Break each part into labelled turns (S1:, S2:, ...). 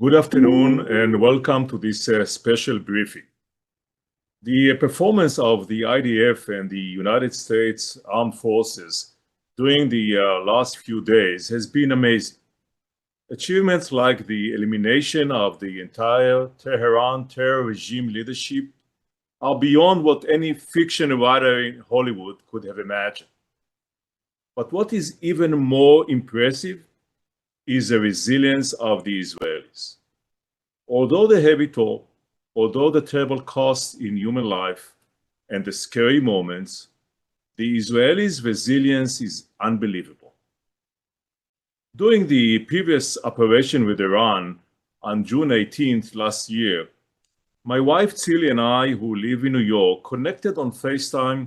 S1: Good afternoon and welcome to this special briefing. The performance of the IDF and the United States Armed Forces during the last few days has been amazing. Achievements like the elimination of the entire Tehran terror regime leadership are beyond what any fiction writer in Hollywood could have imagined. But what is even more impressive is the resilience of the Israelis. Although the heavy toll, although the terrible costs in human life and the scary moments, the Israelis' resilience is unbelievable. During the previous operation with Iran on June 18th last year, my wife Tzili and I, who live in New York, connected on FaceTime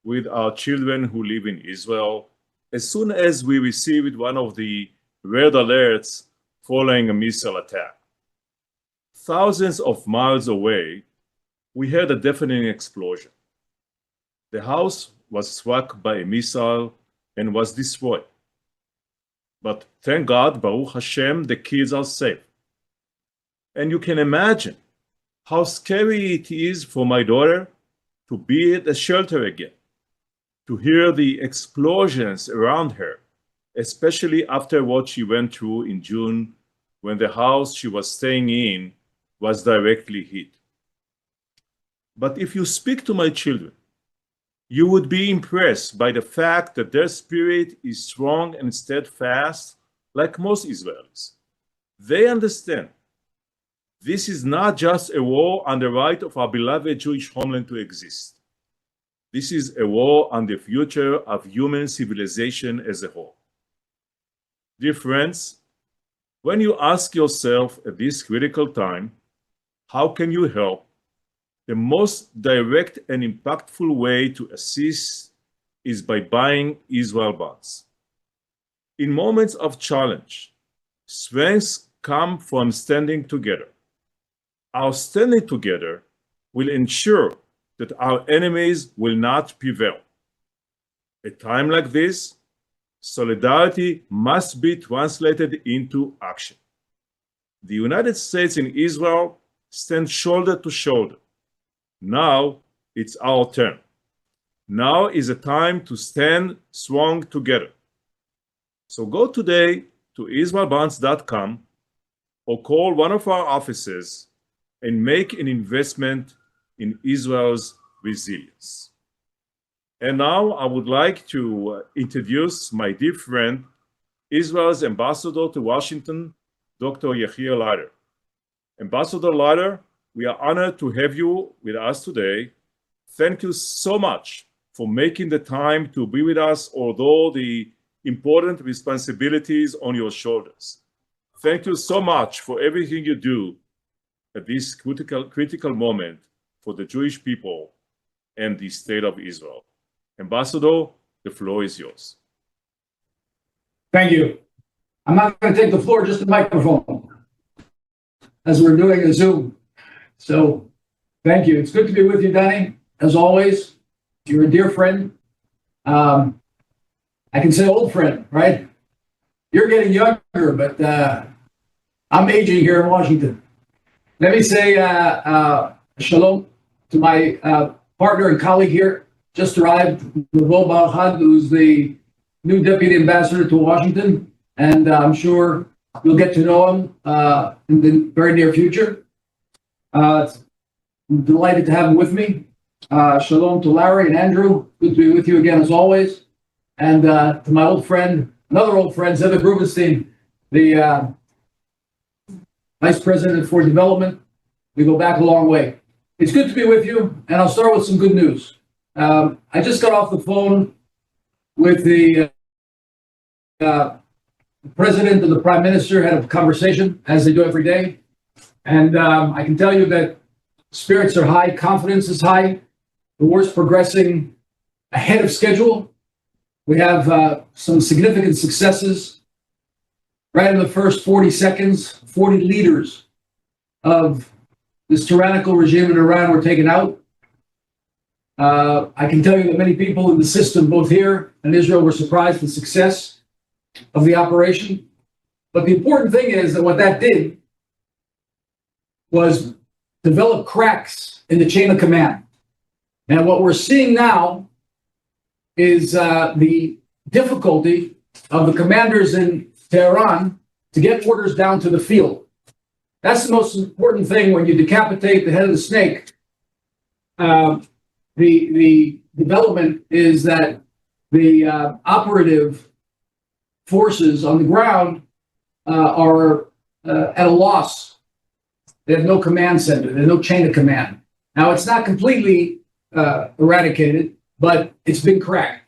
S1: with our children who live in Israel as soon as we received one of the red alerts following a missile attack. Thousands of miles away, we heard a deafening explosion. The house was struck by a missile and was destroyed. But thank God, Baruch Hashem, the kids are safe. And you can imagine how scary it is for my daughter to be at the shelter again, to hear the explosions around her, especially after what she went through in June when the house she was staying in was directly hit. But if you speak to my children, you would be impressed by the fact that their spirit is strong and steadfast like most Israelis. They understand this is not just a war on the right of our beloved Jewish homeland to exist. This is a war on the future of human civilization as a whole. Dear friends, when you ask yourself at this critical time, how can you help? The most direct and impactful way to assist is by buying Israel bonds. In moments of challenge, strengths come from standing together. Our standing together will ensure that our enemies will not prevail. At a time like this, solidarity must be translated into action. The United States and Israel stand shoulder to shoulder. Now it's our turn. Now is a time to stand strong together. So go today to israelbonds.com or call one of our offices and make an investment in Israel's resilience. And now I would like to introduce my dear friend, Israel's ambassador to Washington, Dr. Yechiel Leiter. Ambassador Leiter, we are honored to have you with us today. Thank you so much for making the time to be with us, although the important responsibilities on your shoulders. Thank you so much for everything you do at this critical moment for the Jewish people and the state of Israel. Ambassador, the floor is yours.
S2: Thank you. I'm not going to take the floor, just the microphone, as we're doing a Zoom. So thank you. It's good to be with you, Dani, as always. You're a dear friend. I can say old friend, right? You're getting younger, but I'm aging here in Washington. Let me say shalom to my partner and colleague here, just arrived, Naveh Barhad, who's the new deputy ambassador to Washington, and I'm sure you'll get to know him in the very near future. I'm delighted to have him with me. Shalom to Larry and Andrew. Good to be with you again as always. And to my old friend, another old friend, Zev Rubenstein, the Vice President for Development. We go back a long way. It's good to be with you, and I'll start with some good news. I just got off the phone with the President and the Prime Minister, had a conversation, as they do every day. And I can tell you that spirits are high, confidence is high. The war's progressing ahead of schedule. We have some significant successes. Right in the first 40 seconds, 40 leaders of this tyrannical regime in Iran were taken out. I can tell you that many people in the system, both here and Israel, were surprised at the success of the operation. But the important thing is that what that did was develop cracks in the chain of command. And what we're seeing now is the difficulty of the commanders in Tehran to get orders down to the field. That's the most important thing when you decapitate the head of the snake. The development is that the operative forces on the ground are at a loss. They have no command center. There's no chain of command. Now, it's not completely eradicated, but it's been cracked.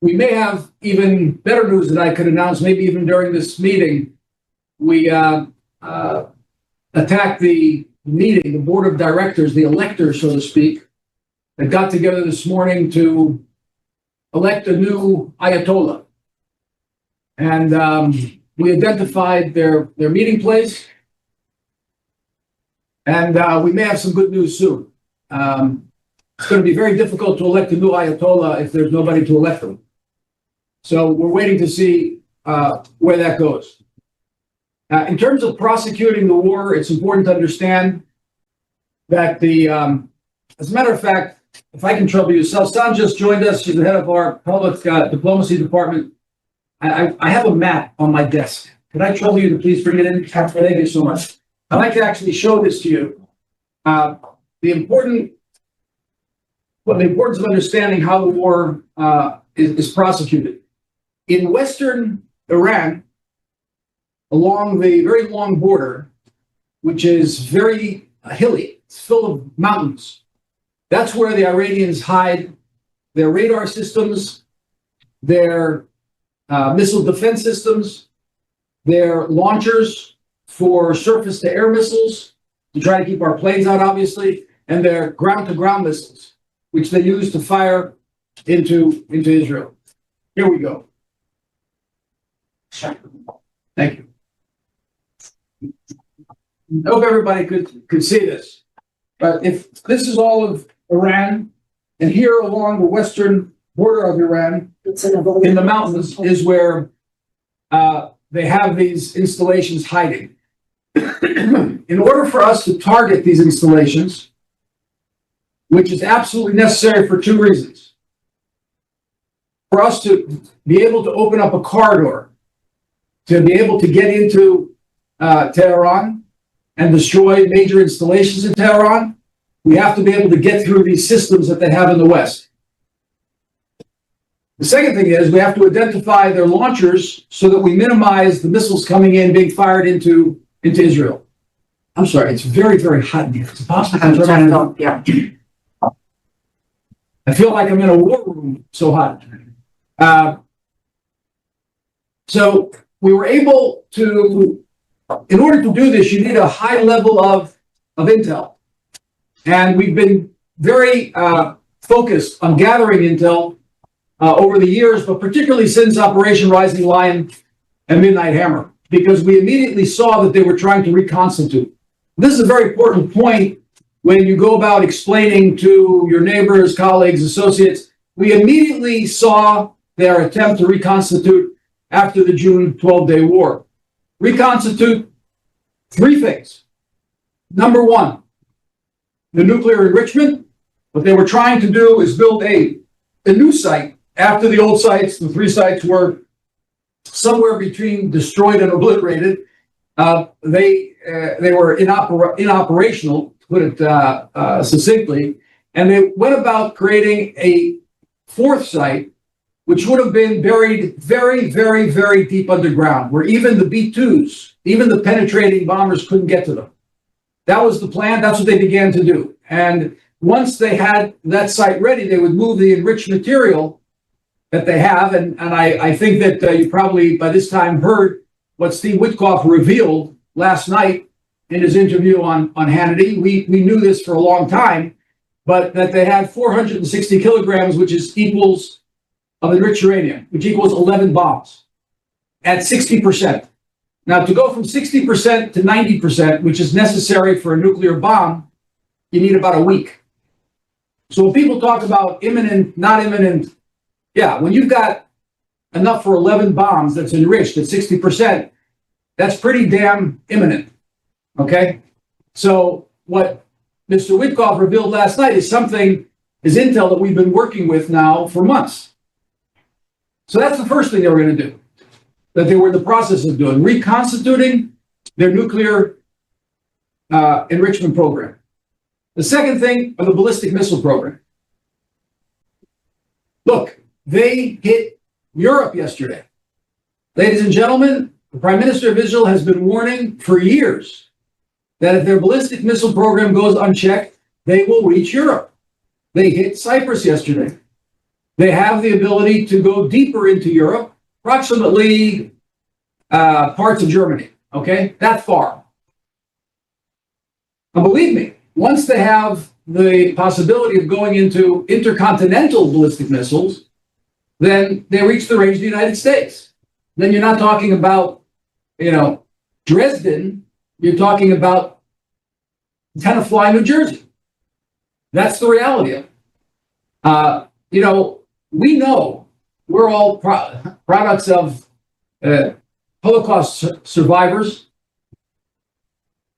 S2: We may have even better news that I could announce, maybe even during this meeting. We attacked the meeting, the board of directors, the electors, so to speak, that got together this morning to elect a new Ayatollah. And we identified their meeting place. And we may have some good news soon. It's going to be very difficult to elect a new Ayatollah if there's nobody to elect them. So we're waiting to see where that goes. In terms of prosecuting the war, it's important to understand that as a matter of fact, if I can trouble you, Salsan just joined us. She's the head of our public diplomacy department. I have a map on my desk. Could I trouble you to please bring it in? Thank you so much. I'd like to actually show this to you. The importance of understanding how the war is prosecuted. In Western Iran, along the very long border, which is very hilly, it's full of mountains. That's where the Iranians hide their radar systems, their missile defense systems, their launchers for surface-to-air missiles, to try to keep our planes out, obviously, and their ground-to-ground missiles, which they use to fire into Israel. Here we go. Thank you. I hope everybody could see this. But if this is all of Iran, and here along the western border of Iran, in the mountains, is where they have these installations hiding. In order for us to target these installations, which is absolutely necessary for two reasons. For us to be able to open up a corridor, to be able to get into Tehran and destroy major installations in Tehran, we have to be able to get through these systems that they have in the West. The second thing is we have to identify their launchers so that we minimize the missiles coming in, being fired into Israel. I'm sorry, it's very, very hot in here. It's possible. Yeah. I feel like I'm in a war room, so hot. So we were able to, in order to do this, you need a high level of intel. And we've been very focused on gathering intel over the years, but particularly since Operation Rising Lion and Midnight Hammer, because we immediately saw that they were trying to reconstitute. This is a very important point when you go about explaining to your neighbors, colleagues, associates. We immediately saw their attempt to reconstitute after the June 12-day war. Reconstitute three things. Number one, the nuclear enrichment. What they were trying to do is build a new site after the old sites. The three sites were somewhere between destroyed and obliterated. They were inoperational, to put it succinctly, and they went about creating a fourth site, which would have been buried very, very, very deep underground, where even the B-2s, even the penetrating bombers couldn't get to them. That was the plan. That's what they began to do. And once they had that site ready, they would move the enriched material that they have. And I think that you probably by this time heard what Steve Witkoff revealed last night in his interview on Hannity. We knew this for a long time, but that they had 460 kilograms, which equals of enriched uranium, which equals 11 bombs at 60%. Now, to go from 60% to 90%, which is necessary for a nuclear bomb, you need about a week. So when people talk about imminent, not imminent, yeah, when you've got enough for 11 bombs that's enriched at 60%, that's pretty damn imminent, okay? So what Mr. Witkoff revealed last night is intel that we've been working with now for months. So that's the first thing they were going to do, that they were in the process of doing, reconstituting their nuclear enrichment program. The second thing are the ballistic missile program. Look, they hit Europe yesterday. Ladies and gentlemen, the Prime Minister of Israel has been warning for years that if their ballistic missile program goes unchecked, they will reach Europe. They hit Cyprus yesterday. They have the ability to go deeper into Europe, approximately parts of Germany, okay? That far. And believe me, once they have the possibility of going into intercontinental ballistic missiles, then they reach the range of the United States. Then you're not talking about, Dresden, you're talking about Tenafly, New Jersey. That's the reality of it. We know we're all products of Holocaust survivors.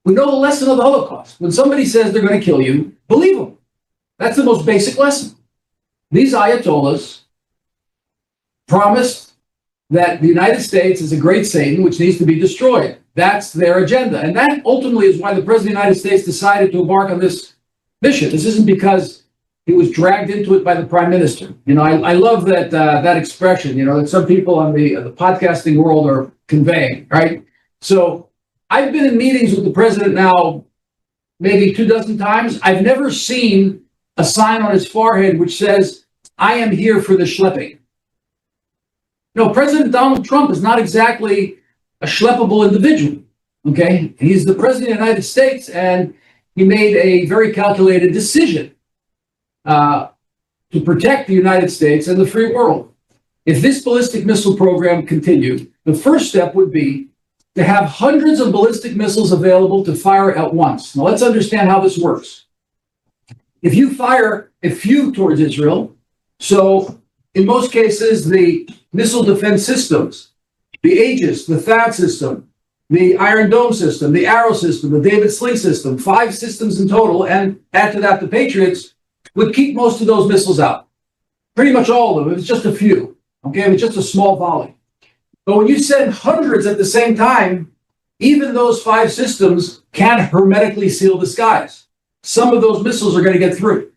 S2: We know the lesson of the Holocaust. When somebody says they're going to kill you, believe them. That's the most basic lesson. These Ayatollahs promised that the United States is a great Satan which needs to be destroyed. That's their agenda. And that ultimately is why the President of the United States decided to embark on this mission. This isn't because he was dragged into it by the Prime Minister. I love that expression, that some people on the podcasting world are conveying, right? So I've been in meetings with the president now maybe 24 times. I've never seen a sign on his forehead which says, "I am here for the schlepping." President Donald Trump is not exactly a schleppable individual, okay? He's the president of the United States, and he made a very calculated decision to protect the United States and the free world. If this ballistic missile program continued, the first step would be to have hundreds of ballistic missiles available to fire at once. Now, let's understand how this works. If you fire a few towards Israel, so in most cases, the missile defense systems, the Aegis, the THAAD system, the Iron Dome system, the Arrow system, the David Sling system, 5 systems in total, and add to that the Patriots, would keep most of those missiles out. Pretty much all of them. It was just a few. Okay, it was just a small volley. But when you send hundreds at the same time, even those 5 systems can't hermetically seal the skies. Some of those missiles are going to get through.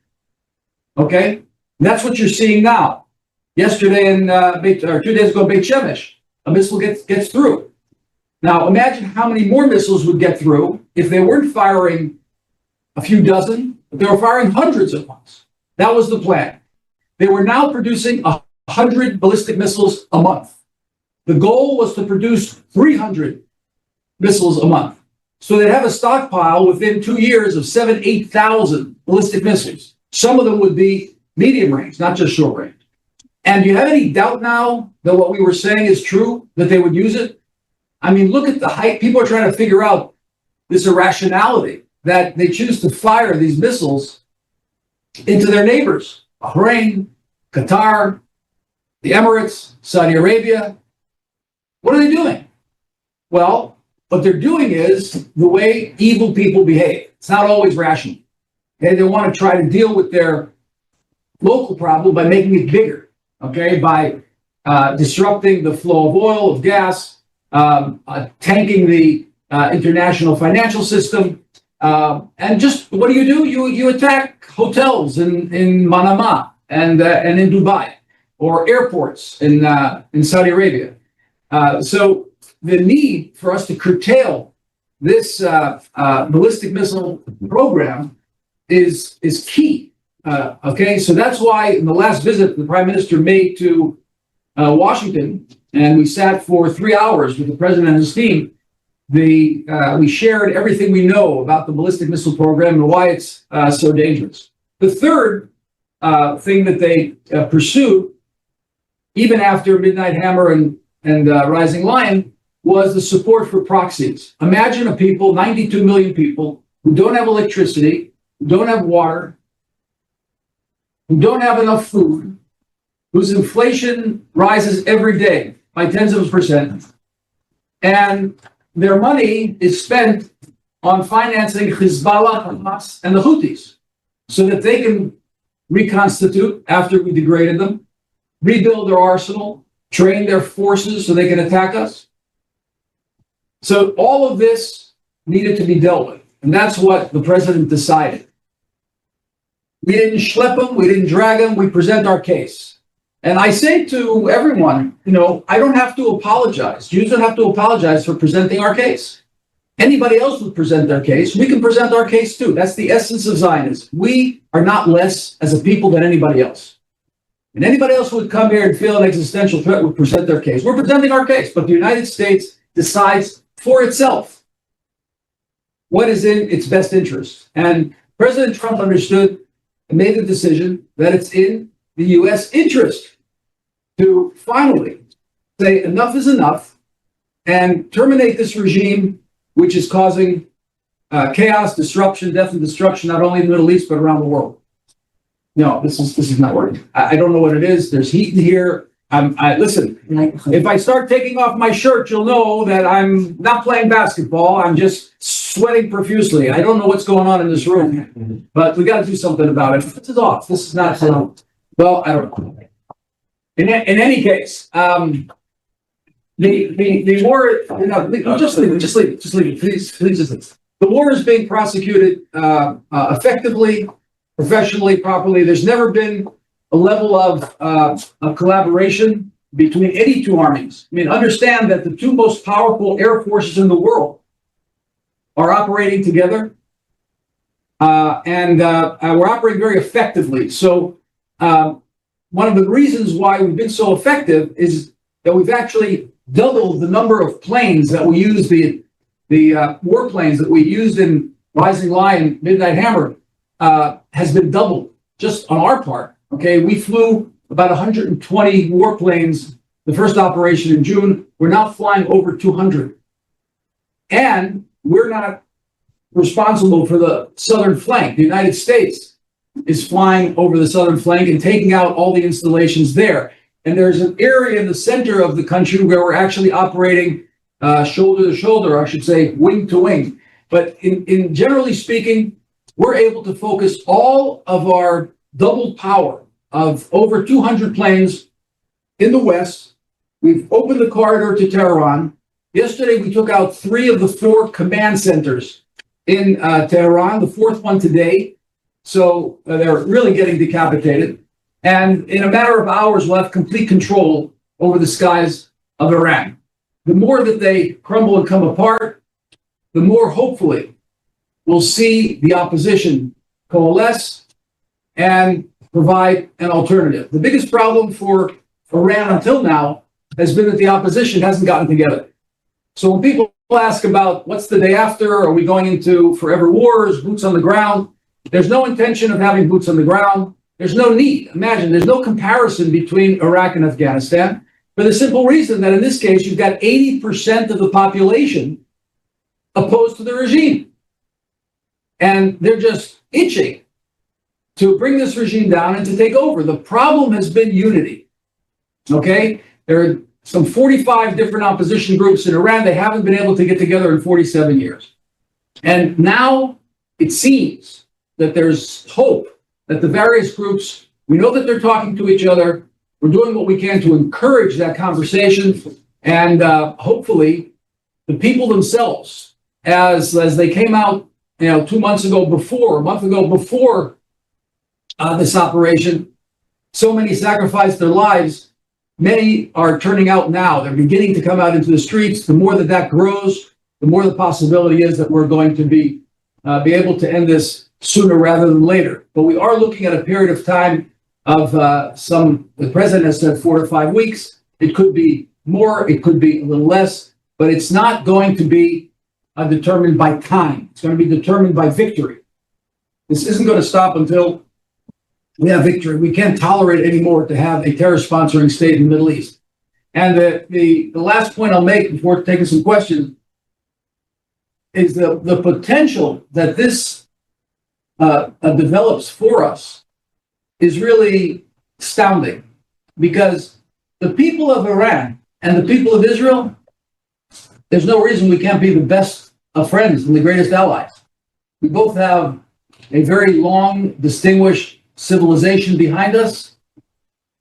S2: Okay? And that's what you're seeing now. Yesterday or 2 days ago in Beit Shemesh, a missile gets through. Now imagine how many more missiles would get through if they weren't firing a few dozen, but they were firing hundreds at once. That was the plan. They were now producing 100 ballistic missiles a month. The goal was to produce 300 missiles a month. So they'd have a stockpile within 2 years of 8,000 ballistic missiles. Some of them would be medium range, not just short range. And do you have any doubt now that what we were saying is true, that they would use it? I mean, look at the height. People are trying to figure out this irrationality that they choose to fire these missiles into their neighbors, Bahrain, Qatar, the Emirates, Saudi Arabia. What are they doing? Well, what they're doing is the way evil people behave. It's not always rational. Okay? They want to try to deal with their local problem by making it bigger. Okay, by disrupting the flow of oil, of gas, tanking the international financial system, and just what do? You attack hotels in Manama and in Dubai, or airports in Saudi Arabia. So the need for us to curtail this ballistic missile program is key. Okay, so that's why in the last visit the Prime Minister made to Washington, and we sat for 3 hours with the President and his team, we shared everything we know about the ballistic missile program and why it's so dangerous. The third thing that they pursued, even after Midnight Hammer and Rising Lion, was the support for proxies. Imagine a people, 92 million people, who don't have electricity, who don't have water, who don't have enough food, whose inflation rises every day by tens of %, and their money is spent on financing Hezbollah, Hamas, and the Houthis so that they can reconstitute after we degraded them, rebuild their arsenal, train their forces so they can attack us. So all of this needed to be dealt with. And that's what the president decided. We didn't schlep them, we didn't drag them, we present our case. And I say to everyone, I don't have to apologize. Jews don't have to apologize for presenting our case. Anybody else would present their case. We can present our case too. That's the essence of Zionism. We are not less as a people than anybody else. And anybody else who would come here and feel an existential threat would present their case. We're presenting our case, but the United States decides for itself what is in its best interest. And President Trump understood and made the decision that it's in the U.S. interest to finally say enough is enough and terminate this regime, which is causing chaos, disruption, death, and destruction, not only in the Middle East, but around the world. No, this is not working. I don't know what it is. There's heat in here. Listen, if I start taking off my shirt, you'll know that I'm not playing basketball. I'm just sweating profusely. I don't know what's going on in this room, but we got to do something about it. This is off. This is not, well, I don't know. In any case, the war, just leave it, please just leave it. The war is being prosecuted effectively, professionally, properly. There's never been a level of collaboration between any two armies. I mean, understand that the two most powerful air forces in the world are operating together, and we're operating very effectively. So one of the reasons why we've been so effective is that we've actually doubled the number of planes that we use, the warplanes that we used in Rising Lion, Midnight Hammer, has been doubled just on our part. Okay, we flew about 120 warplanes the first operation in June. We're now flying over 200. And we're not responsible for the southern flank. The United States is flying over the southern flank and taking out all the installations there. And there's an area in the center of the country where we're actually operating shoulder to shoulder, or I should say wing to wing. But in generally speaking, we're able to focus all of our doubled power of over 200 planes in the west. We've opened the corridor to Tehran. Yesterday, we took out 3 of the 4 command centers in Tehran, the 4th one today. So they're really getting decapitated. And in a matter of hours, we'll have complete control over the skies of Iran. The more that they crumble and come apart, the more hopefully we'll see the opposition coalesce and provide an alternative. The biggest problem for Iran until now has been that the opposition hasn't gotten together. So when people ask about what's the day after, are we going into forever wars, boots on the ground, there's no intention of having boots on the ground. There's no need. Imagine, there's no comparison between Iraq and Afghanistan for the simple reason that in this case, you've got 80% of the population opposed to the regime. And they're just itching to bring this regime down and to take over. The problem has been unity. Okay? There are some 45 different opposition groups in Iran. They haven't been able to get together in 47 years. And now it seems that there's hope that the various groups, we know that they're talking to each other. We're doing what we can to encourage that conversation. And hopefully the people themselves, as they came out, 2 months ago before, a month ago before this operation, so many sacrificed their lives. Many are turning out now. They're beginning to come out into the streets. The more that grows, the more the possibility is that we're going to be able to end this sooner rather than later. But we are looking at a period of time of the president has said 4 to 5 weeks. It could be more, it could be a little less, but it's not going to be determined by time. It's going to be determined by victory. This isn't going to stop until we have victory. We can't tolerate anymore to have a terror sponsoring state in the Middle East. And the last point I'll make before taking some questions is the potential that this develops for us is really astounding, because the people of Iran and the people of Israel, there's no reason we can't be the best friends and the greatest allies. We both have a very long, distinguished civilization behind us.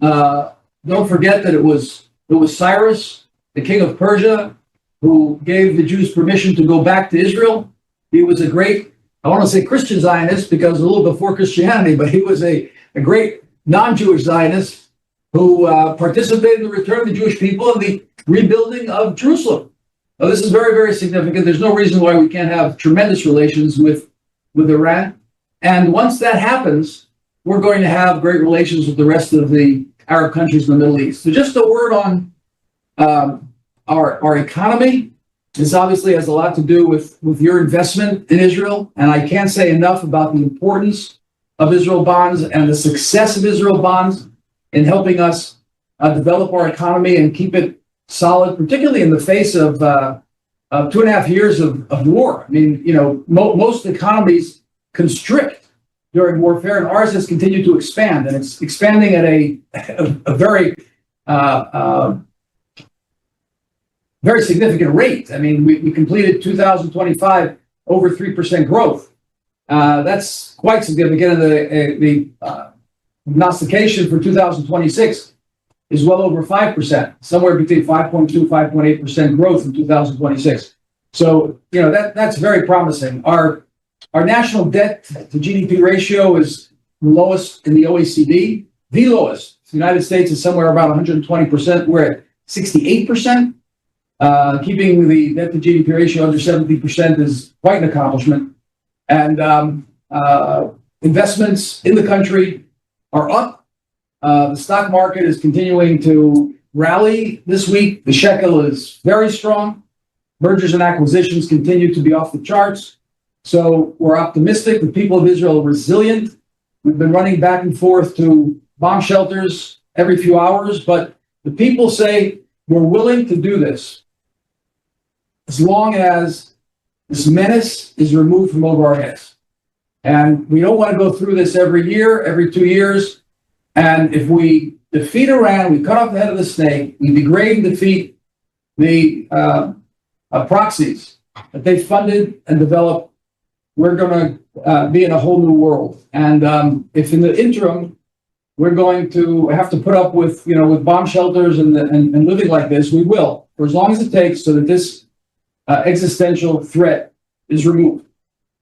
S2: Don't forget that it was Cyrus, the king of Persia, who gave the Jews permission to go back to Israel. He was a great, I want to say Christian Zionist because a little before Christianity, but he was a great non-Jewish Zionist who participated in the return of the Jewish people and the rebuilding of Jerusalem. Now, this is very, very significant. There's no reason why we can't have tremendous relations with Iran. And once that happens, we're going to have great relations with the rest of the Arab countries in the Middle East. So just a word on our economy. This obviously has a lot to do with your investment in Israel. And I can't say enough about the importance of Israel bonds and the success of Israel bonds in helping us develop our economy and keep it solid, particularly in the face of 2.5 years of war. I mean, most economies constrict during warfare, and ours has continued to expand, and it's expanding at a very very significant rate. I mean, we completed 2025 over 3% growth. That's quite significant, and the prognostication for 2026 is well over 5%, somewhere between 5.2, 5.8% growth in 2026. So, that's very promising. Our national debt to GDP ratio is the lowest in the OECD, the lowest. The United States is somewhere about 120%. We're at 68%. Keeping the debt to GDP ratio under 70% is quite an accomplishment. And investments in the country are up. The stock market is continuing to rally this week. The shekel is very strong. Mergers and acquisitions continue to be off the charts. So we're optimistic. The people of Israel are resilient. We've been running back and forth to bomb shelters every few hours, but the people say we're willing to do this as long as this menace is removed from over our heads. And we don't want to go through this every year, every 2 years. And if we defeat Iran, we cut off the head of the snake, we degrade and defeat the proxies that they funded and developed, we're going to be in a whole new world. And if in the interim, we're going to have to put up with bomb shelters and living like this, we will, for as long as it takes so that this existential threat is removed.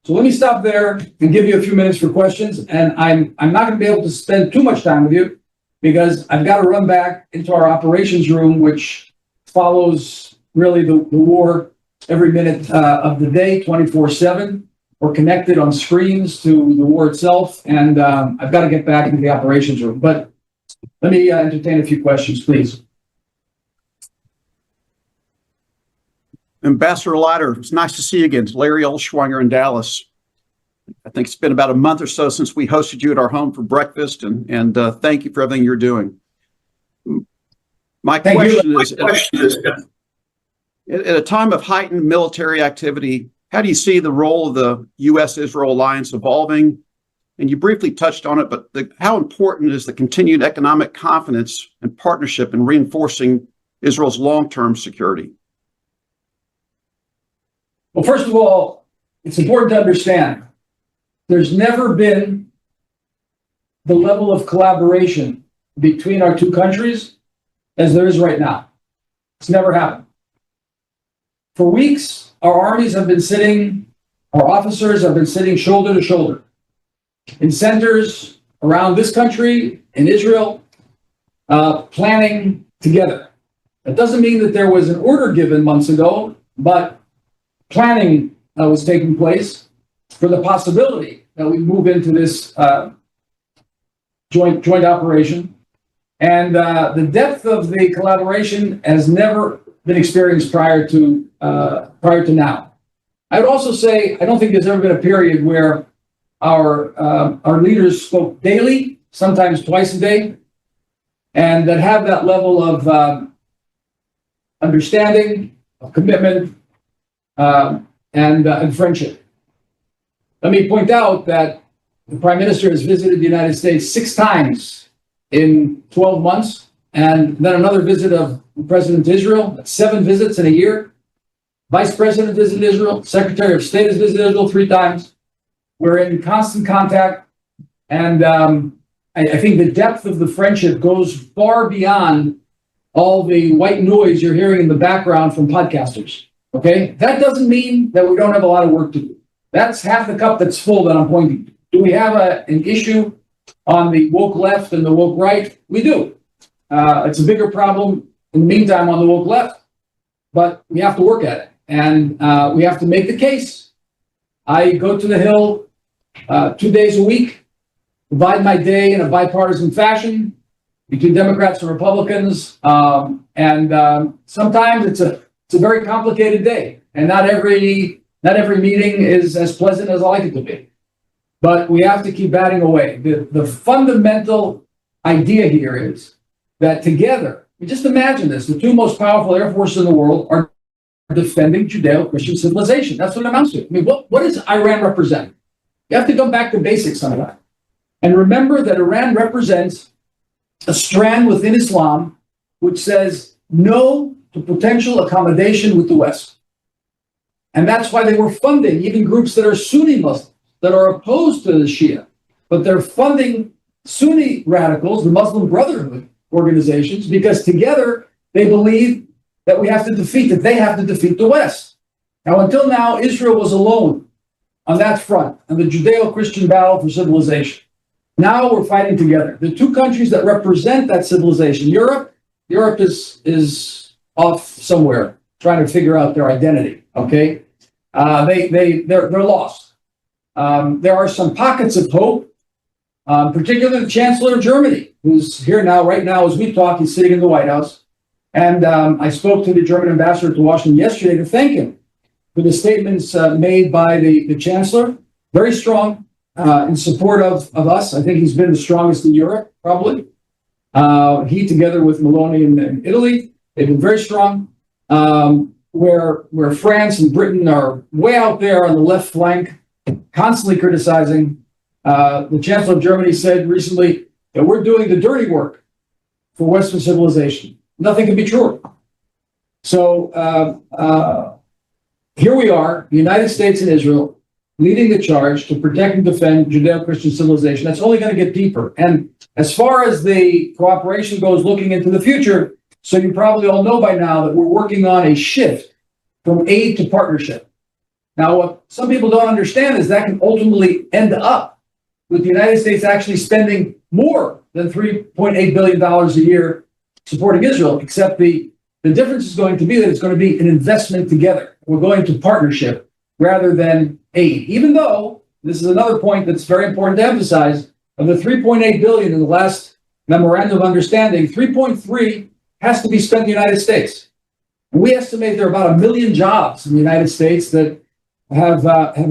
S2: So let me stop there and give you a few minutes for questions. And I'm not going to be able to spend too much time with you because I've got to run back into our operations room, which follows really the war every minute of the day, 24/7. We're connected on screens to the war itself. And I've got to get back into the operations room. But let me entertain a few questions, please.
S3: Ambassador Leiter, it's nice to see you again. It's Larry Olschwanger in Dallas. I think it's been about a month or so since we hosted you at our home for breakfast, and thank you for everything you're doing. My question is, at a time of heightened military activity, how do you see the role of the U.S.-Israel alliance evolving? And you briefly touched on it, but how important is the continued economic confidence and partnership in reinforcing Israel's long-term security?
S2: Well, first of all, it's important to understand there's never been the level of collaboration between our two countries as there is right now. It's never happened. For weeks, our armies have been sitting, our officers have been sitting shoulder to shoulder in centers around this country, in Israel, planning together. That doesn't mean that there was an order given months ago, but planning was taking place for the possibility that we move into this joint operation. And the depth of the collaboration has never been experienced prior to now. I would also say I don't think there's ever been a period where our leaders spoke daily, sometimes twice a day, and that have that level of understanding, of commitment, and friendship. Let me point out that the Prime Minister has visited the United States 6 times in 12 months, and then another visit of the President to Israel. That's 7 visits in a year. Vice President visited Israel. Secretary of State has visited Israel 3 times. We're in constant contact. And I think the depth of the friendship goes far beyond all the white noise you're hearing in the background from podcasters. Okay? That doesn't mean that we don't have a lot of work to do. That's half the cup that's full that I'm pointing to. Do we have an issue on the woke left and the woke right? We do. It's a bigger problem in the meantime on the woke left, but we have to work at it. And we have to make the case. I go to the Hill 2 days a week, divide my day in a bipartisan fashion between Democrats and Republicans. Sometimes it's a very complicated day, and not every meeting is as pleasant as I like it to be. But we have to keep batting away. The fundamental idea here is that together, just imagine this, the 2 most powerful air forces in the world are defending Judeo-Christian civilization. That's what it amounts to. I mean, what does Iran represent? You have to go back to basics on that. And remember that Iran represents a strand within Islam which says no to potential accommodation with the West. And that's why they were funding even groups that are Sunni Muslims, that are opposed to the Shia, but they're funding Sunni radicals, the Muslim Brotherhood organizations, because together they believe that they have to defeat the West. Now, until now, Israel was alone on that front, on the Judeo-Christian battle for civilization. Now we're fighting together. The 2 countries that represent that civilization, Europe is off somewhere trying to figure out their identity. Okay, they're lost. There are some pockets of hope, particularly the Chancellor of Germany, who's here now, right now as we talk. He's sitting in the White House, and I spoke to the German ambassador to Washington yesterday to thank him for the statements made by the Chancellor. Very strong in support of us. I think he's been the strongest in Europe, probably. He, together with Meloni in Italy, they've been very strong. Where France and Britain are way out there on the left flank, constantly criticizing. The Chancellor of Germany said recently that we're doing the dirty work for Western civilization. Nothing can be truer. So here we are, the United States and Israel, leading the charge to protect and defend Judeo-Christian civilization. That's only going to get deeper. And as far as the cooperation goes looking into the future, so you probably all know by now that we're working on a shift from aid to partnership. Now, what some people don't understand is that can ultimately end up with the United States actually spending more than $3.8 billion a year supporting Israel, except the difference is going to be that it's going to be an investment together. We're going to partnership rather than aid, even though this is another point that's very important to emphasize. Of the $3.8 billion in the last memorandum of understanding, 3.3 has to be spent in the United States. And we estimate there are about 1 million jobs in the United States that have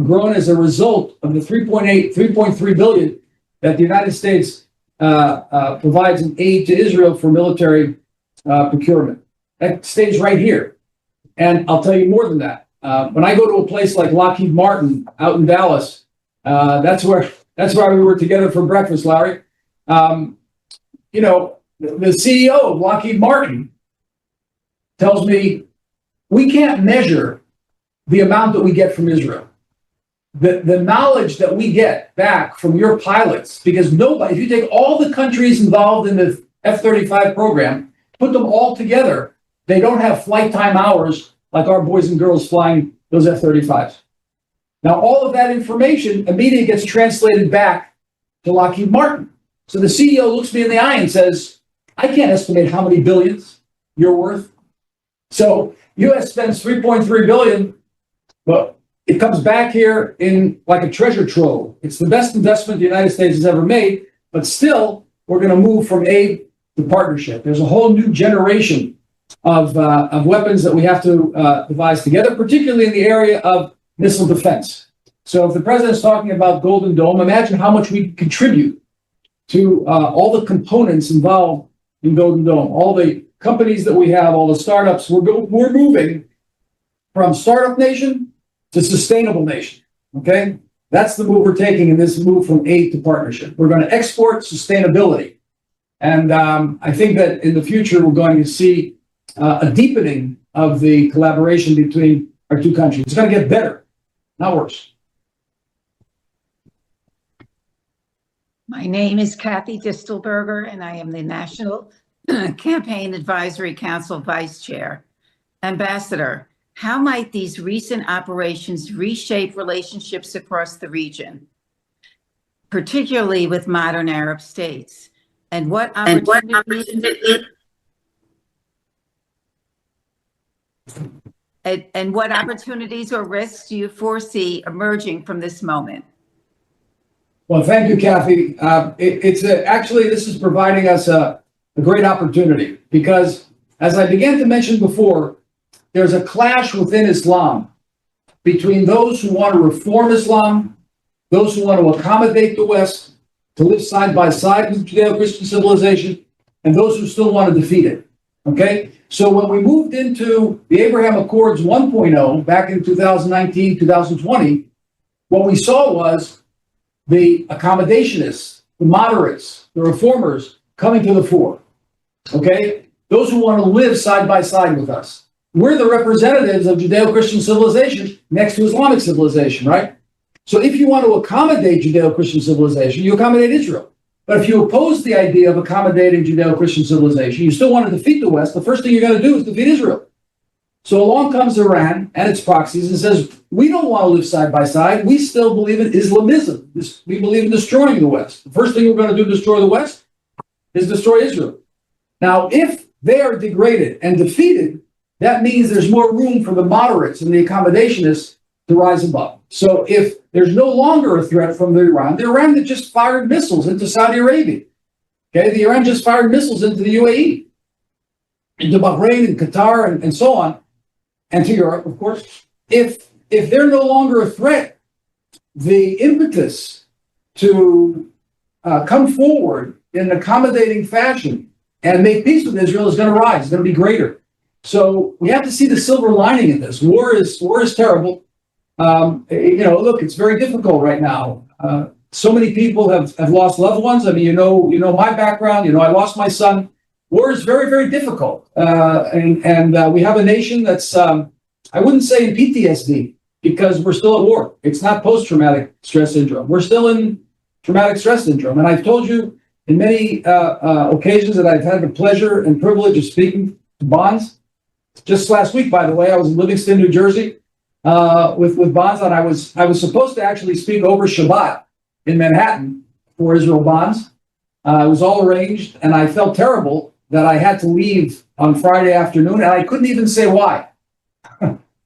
S2: grown as a result of the 3.3 billion that the United States provides in aid to Israel for military procurement. That stays right here. And I'll tell you more than that. When I go to a place like Lockheed Martin out in Dallas, that's where we were together for breakfast, Larry. The CEO of Lockheed Martin tells me we can't measure the amount that we get from Israel. The knowledge that we get back from your pilots, because nobody, if you take all the countries involved in the F-35 program, put them all together, they don't have flight time hours like our boys and girls flying those F-35s. Now, all of that information immediately gets translated back to Lockheed Martin. So the CEO looks me in the eye and says, I can't estimate how many billions you're worth. So U.S. spends $3.3 billion, but it comes back here in like a treasure trove. It's the best investment the United States has ever made, but still, we're going to move from aid to partnership. There's a whole new generation of weapons that we have to devise together, particularly in the area of missile defense. So if the president's talking about Golden Dome, imagine how much we contribute to all the components involved in Golden Dome, all the companies that we have, all the startups. We're moving from startup nation to sustainable nation, okay? That's the move we're taking in this move from aid to partnership. We're going to export sustainability. And I think that in the future, we're going to see a deepening of the collaboration between our two countries. It's going to get better, not worse.
S4: My name is Kathy Distelberger, and I am the National Campaign Advisory Council Vice Chair. Ambassador, how might these recent operations reshape relationships across the region, particularly with modern Arab states? And what opportunities or risks do you foresee emerging from this moment?
S2: Well, thank you, Kathy. Actually, this is providing us a great opportunity because, as I began to mention before, there's a clash within Islam between those who want to reform Islam, those who want to accommodate the West, to live side by side with Judeo-Christian civilization, and those who still want to defeat it. Okay? So when we moved into the Abraham Accords 1.0 back in 2019, 2020, what we saw was the accommodationists, the moderates, the reformers coming to the fore. Okay? Those who want to live side by side with us. We're the representatives of Judeo-Christian civilization next to Islamic civilization, right? So if you want to accommodate Judeo-Christian civilization, you accommodate Israel. But if you oppose the idea of accommodating Judeo-Christian civilization, you still want to defeat the West, the first thing you're going to do is defeat Israel. So along comes Iran and its proxies and says, we don't want to live side by side. We still believe in Islamism. We believe in destroying the West. The first thing we're going to do to destroy the West is destroy Israel. Now, if they are degraded and defeated, that means there's more room for the moderates and the accommodationists to rise above. So if there's no longer a threat from the Iran that just fired missiles into Saudi Arabia. Okay, the Iran just fired missiles into the UAE, into Bahrain and Qatar and so on, and to Europe, of course. If they're no longer a threat, the impetus to come forward in an accommodating fashion and make peace with Israel is going to rise. It's going to be greater. So we have to see the silver lining in this. War is terrible. Look, it's very difficult right now. So many people have lost loved ones. I mean, you know my background. I lost my son. War is very, very difficult. And we have a nation that's, I wouldn't say in PTSD because we're still at war. It's not post-traumatic stress syndrome. We're still in traumatic stress syndrome. And I've told you in many occasions that I've had the pleasure and privilege of speaking to Bonds. Just last week, by the way, I was in Livingston, New Jersey, with Bonds, and I was supposed to actually speak over Shabbat in Manhattan for Israel Bonds. It was all arranged, and I felt terrible that I had to leave on Friday afternoon, and I couldn't even say why,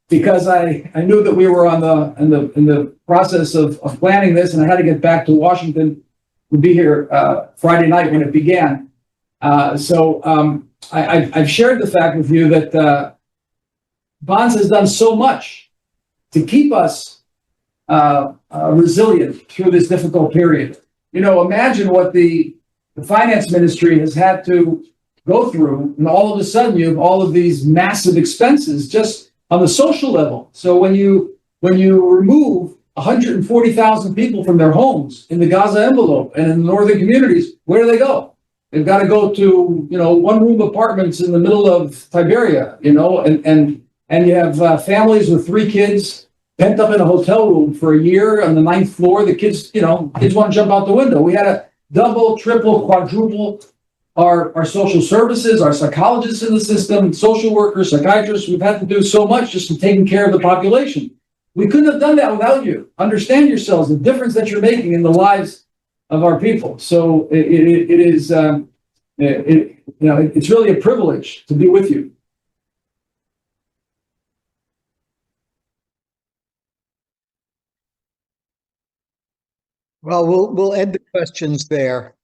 S2: because I knew that we were in the process of planning this, and I had to get back to Washington. We'd be here Friday night when it began. I've shared the fact with you that Bonds has done so much to keep us resilient through this difficult period. Imagine what the finance ministry has had to go through, and all of a sudden you have all of these massive expenses just on the social level. So when you remove 140,000 people from their homes in the Gaza envelope and in the northern communities, where do they go? They've got to go to, one-room apartments in the middle of Tiberia, and you have families with 3 kids pent up in a hotel room for a year on the 9th floor. The kids want to jump out the window. We had to double, triple, quadruple our social services, our psychologists in the system, social workers, psychiatrists. We've had to do so much just in taking care of the population. We couldn't have done that without you. Understand yourselves, the difference that you're making in the lives of our people. So it's really a privilege to be with you.
S5: Well, we'll end the questions there.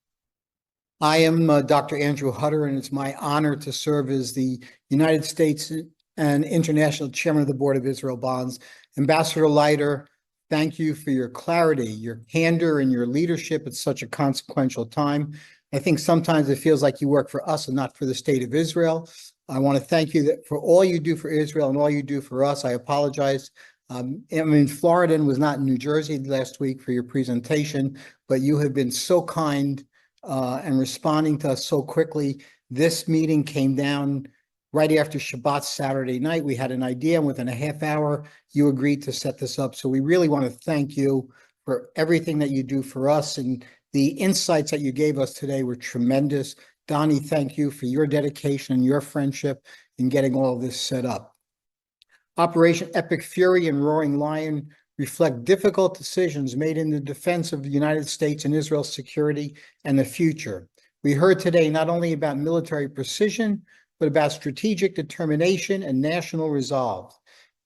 S5: I am Dr. Andrew Hutter, and it's my honor to serve as the United States and International Chairman of the Board of Israel Bonds. Ambassador Leiter, thank you for your clarity, your candor, and your leadership at such a consequential time. I think sometimes it feels like you work for us and not for the state of Israel. I want to thank you for all you do for Israel and all you do for us. I apologize. I'm in Florida and was not in New Jersey last week for your presentation, but you have been so kind and responding to us so quickly. This meeting came down right after Shabbat Saturday night. We had an idea, and within a half hour, you agreed to set this up. So we really want to thank you for everything that you do for us, and the insights that you gave us today were tremendous. Dani, thank you for your dedication and your friendship in getting all of this set up. Operation Epic Fury and Roaring Lion reflect difficult decisions made in the defense of the United States and Israel's security and the future. We heard today not only about military precision, but about strategic determination and national resolve.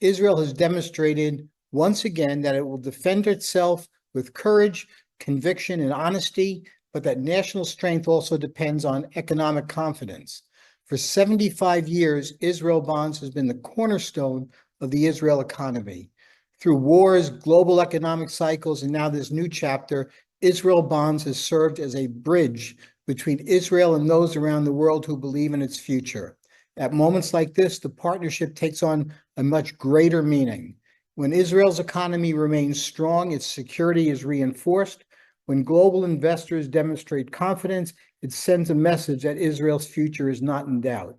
S5: Israel has demonstrated once again that it will defend itself with courage, conviction, and honesty, but that national strength also depends on economic confidence. For 75 years, Israel Bonds has been the cornerstone of the Israel economy. Through wars, global economic cycles, and now this new chapter, Israel Bonds has served as a bridge between Israel and those around the world who believe in its future. At moments like this, the partnership takes on a much greater meaning. When Israel's economy remains strong, its security is reinforced. When global investors demonstrate confidence, it sends a message that Israel's future is not in doubt.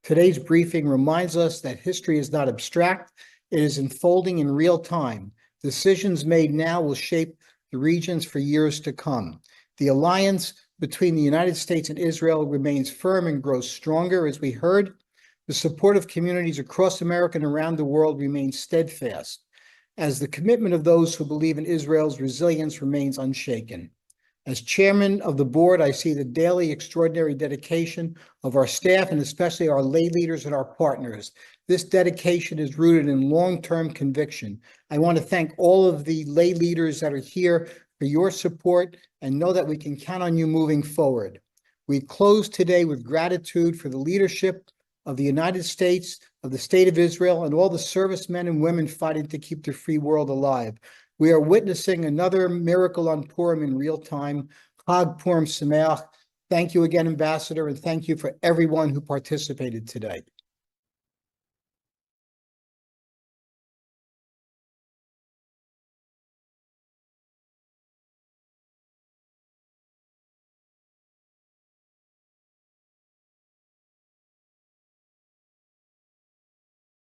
S5: Today's briefing reminds us that history is not abstract, it is unfolding in real time. Decisions made now will shape the regions for years to come. The alliance between the United States and Israel remains firm and grows stronger, as we heard. The support of communities across America and around the world remains steadfast, as the commitment of those who believe in Israel's resilience remains unshaken. As chairman of the board, I see the daily extraordinary dedication of our staff and especially our lay leaders and our partners. This dedication is rooted in long-term conviction. I want to thank all of the lay leaders that are here for your support and know that we can count on you moving forward. We close today with gratitude for the leadership of the United States, of the State of Israel, and all the servicemen and women fighting to keep the free world alive. We are witnessing another miracle on Purim in real time. Chag Purim Sameach. Thank you again, Ambassador, and thank you for everyone who participated today.